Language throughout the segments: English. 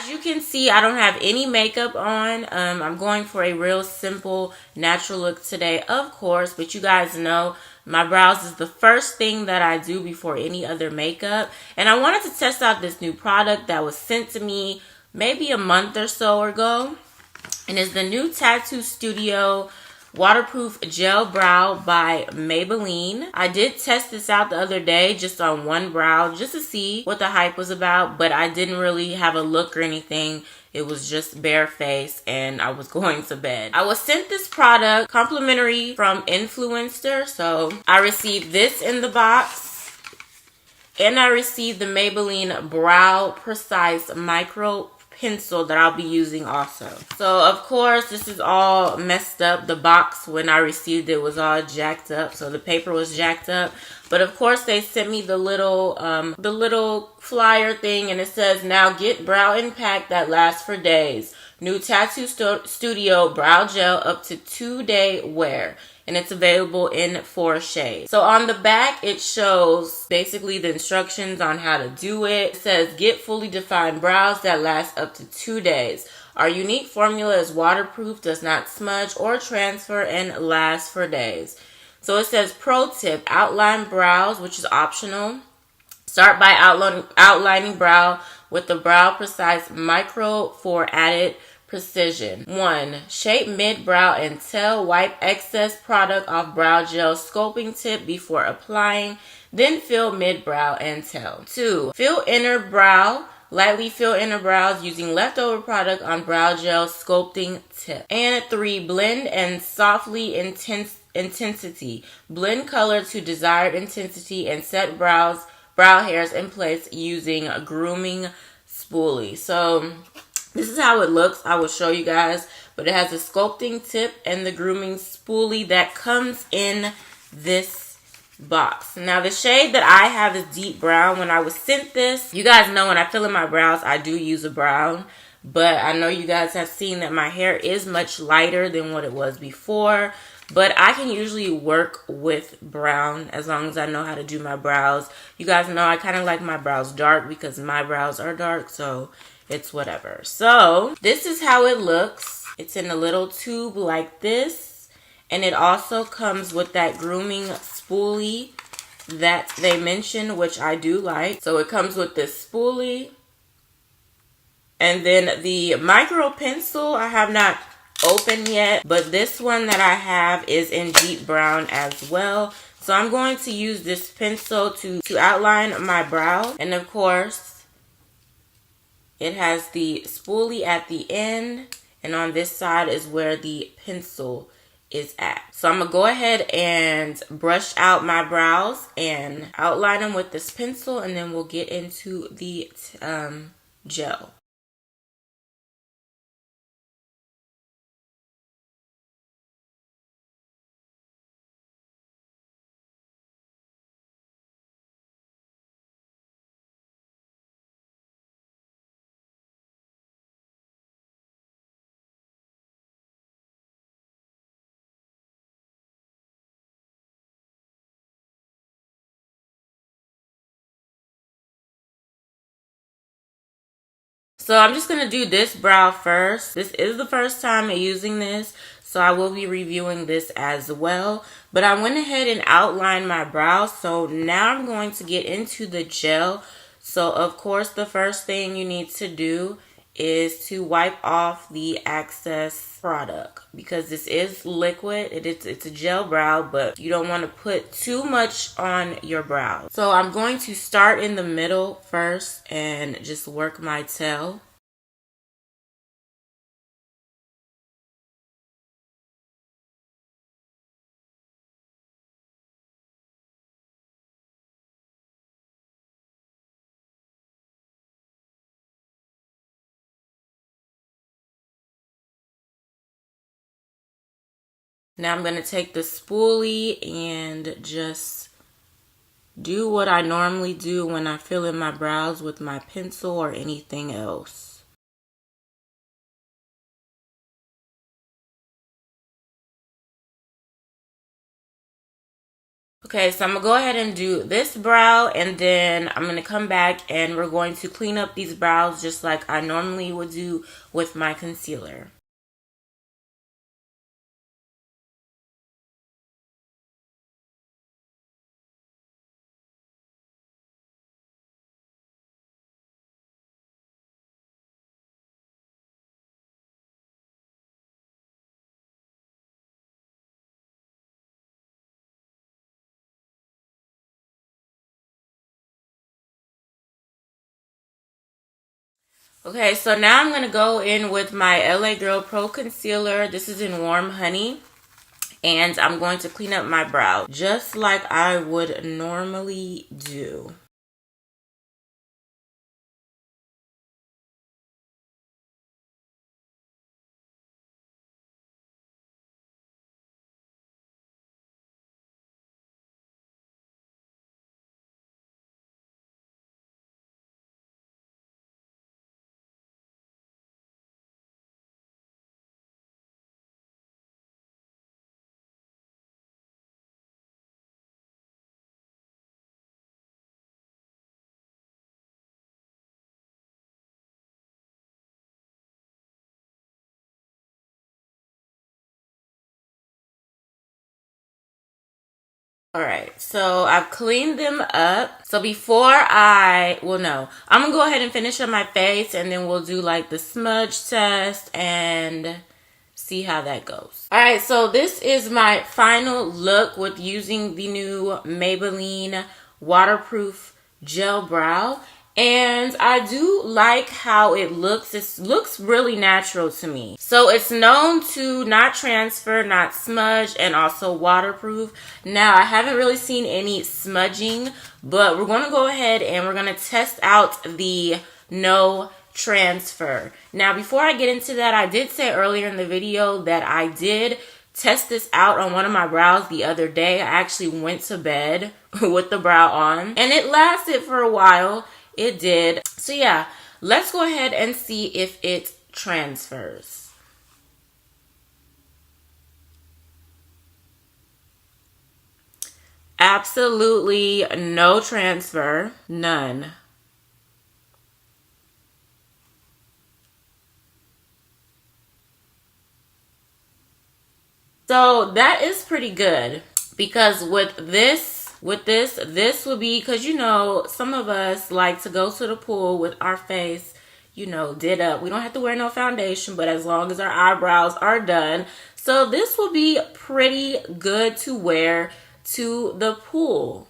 as you can see, I don't have any makeup on. I'm going for a real simple, natural look today, of course. But you guys know my brows is the first thing that I do before any other makeup. And I wanted to test out this new product that was sent to me maybe a month or so ago. And it's the new Tattoo Studio Waterproof Gel Brow by Maybelline. I did test this out the other day just on one brow just to see what the hype was about, but I didn't really have a look or anything. It was just bare face and I was going to bed. I was sent this product complimentary from INFLUENSTER, so I received this in the box and I received the Maybelline Brow Precise Micro Pencil that I'll be using also. So of course this is all messed up. The box when I received it was all jacked up, so the paper was jacked up. But of course they sent me the little flyer thing, and it says, now get brow impact that lasts for days. New Tattoo Studio Brow Gel up to 2-day wear. And it's available in 4 shades. So on the back, it shows basically the instructions on how to do it. It says, get fully defined brows that last up to 2 days. Our unique formula is waterproof, does not smudge or transfer, and lasts for days. So it says, pro tip, outline brows, which is optional. Start by outlining brow with the Brow Precise Micro for added precision. 1. Shape mid-brow and tail. Wipe excess product off brow gel sculpting tip before applying. Then fill mid-brow and tail. 2. Fill inner brow. Lightly fill inner brows using leftover product on brow gel sculpting tip. And 3. Blend and softly intensity. Blend color to desired intensity and set brow hairs in place using a grooming spoolie. So this is how it looks. I will show you guys. But it has a sculpting tip and the grooming spoolie that comes in this box. Now the shade that I have is deep brown. When I was sent this, you guys know when I fill in my brows, I do use a brown. But I know you guys have seen that my hair is much lighter than what it was before. But I can usually work with brown as long as I know how to do my brows. You guys know I kind of like my brows dark because my brows are dark. So it's whatever. So this is how it looks. It's in a little tube like this. And it also comes with that grooming spoolie that they mentioned, which I do like. So it comes with this spoolie. And then the micro pencil I have not opened yet. But this one that I have is in deep brown as well. So I'm going to use this pencil to outline my brow. And of course, it has the spoolie at the end, and on this side is where the pencil is at. So I'm going to go ahead and brush out my brows and outline them with this pencil, and then we'll get into the gel. So I'm just going to do this brow first. This is the first time using this, so I will be reviewing this as well. But I went ahead and outlined my brows, so now I'm going to get into the gel. So of course the first thing you need to do is to wipe off the excess product because this is liquid. It's a gel brow, but you don't want to put too much on your brows. So I'm going to start in the middle first and just work my tail. Now I'm going to take the spoolie and just do what I normally do when I fill in my brows with my pencil or anything else. Okay, so I'm going to go ahead and do this brow, and then I'm going to come back and we're going to clean up these brows just like I normally would do with my concealer. Okay, so now I'm going to go in with my LA Girl Pro Concealer. This is in Warm Honey. And I'm going to clean up my brow just like I would normally do. Alright, so I've cleaned them up. So before I'm gonna go ahead and finish up my face and then we'll do like the smudge test and see how that goes. Alright, so this is my final look with using the new Maybelline waterproof gel brow. And I do like how it looks. It looks really natural to me. So it's known to not transfer, not smudge, and also waterproof. Now, I haven't really seen any smudging, but we're going to go ahead and we're going to test out the no transfer. Now, before I get into that, I did say earlier in the video that I did test this out on one of my brows the other day. I actually went to bed with the brow on, and it lasted for a while. It did. So yeah, let's go ahead and see if it transfers. Absolutely no transfer. None. So that is pretty good, because this would be, because you know, some of us like to go to the pool with our face, you know, did up. We don't have to wear no foundation, but as long as our eyebrows are done. So this will be pretty good to wear to the pool.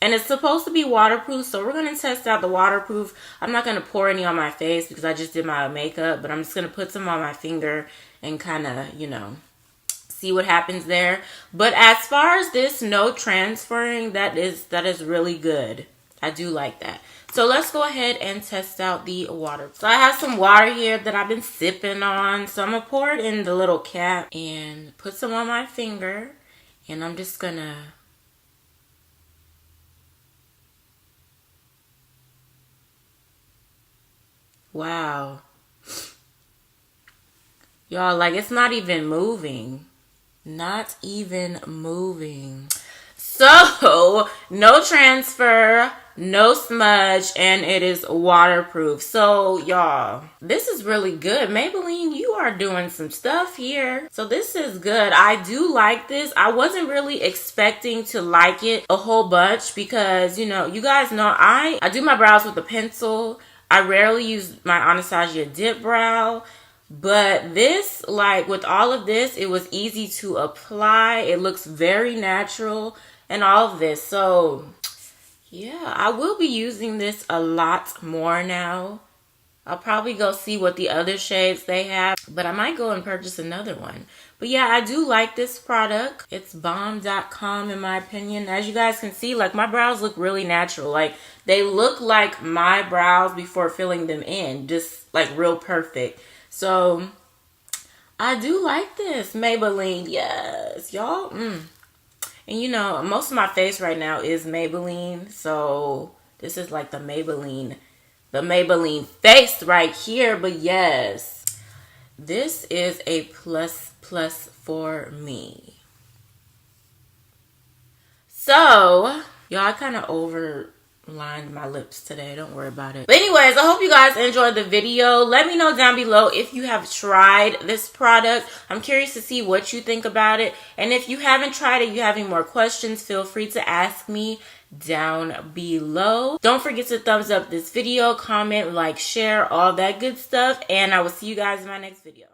And it's supposed to be waterproof, so we're going to test out the waterproof. I'm not going to pour any on my face because I just did my makeup, but I'm just going to put some on my finger and kind of, you know, see what happens there. But as far as this no transferring, that is really good. I do like that. So let's go ahead and test out the water. So I have some water here that I've been sipping on. So I'm going to pour it in the little cap and put some on my finger. And I'm just going to... Wow. Y'all, like, it's not even moving. Not even moving. So, no transfer, no smudge, and it is waterproof. So, y'all, this is really good. Maybelline, you are doing some stuff here. So, this is good. I do like this. I wasn't really expecting to like it a whole bunch because, you know, you guys know I do my brows with a pencil. I rarely use my Anastasia dip brow. But this, like with all of this, it was easy to apply. It looks very natural and all of this. So, yeah, I will be using this a lot more now. I'll probably go see what the other shades they have, but I might go and purchase another one. But yeah, I do like this product. It's bomb.com in my opinion. As you guys can see, like my brows look really natural. Like they look like my brows before filling them in. Just like real perfect. So I do like this Maybelline. Yes, y'all. And you know, most of my face right now is Maybelline. So this is like the Maybelline face right here. But yes, this is a plus for me. So, y'all, I kind of overlined my lips today. Don't worry about it. But anyways, I hope you guys enjoyed the video. Let me know down below if you have tried this product. I'm curious to see what you think about it. And if you haven't tried it, you have any more questions, feel free to ask me down below. Don't forget to thumbs up this video, comment, like, share, all that good stuff. And I will see you guys in my next video.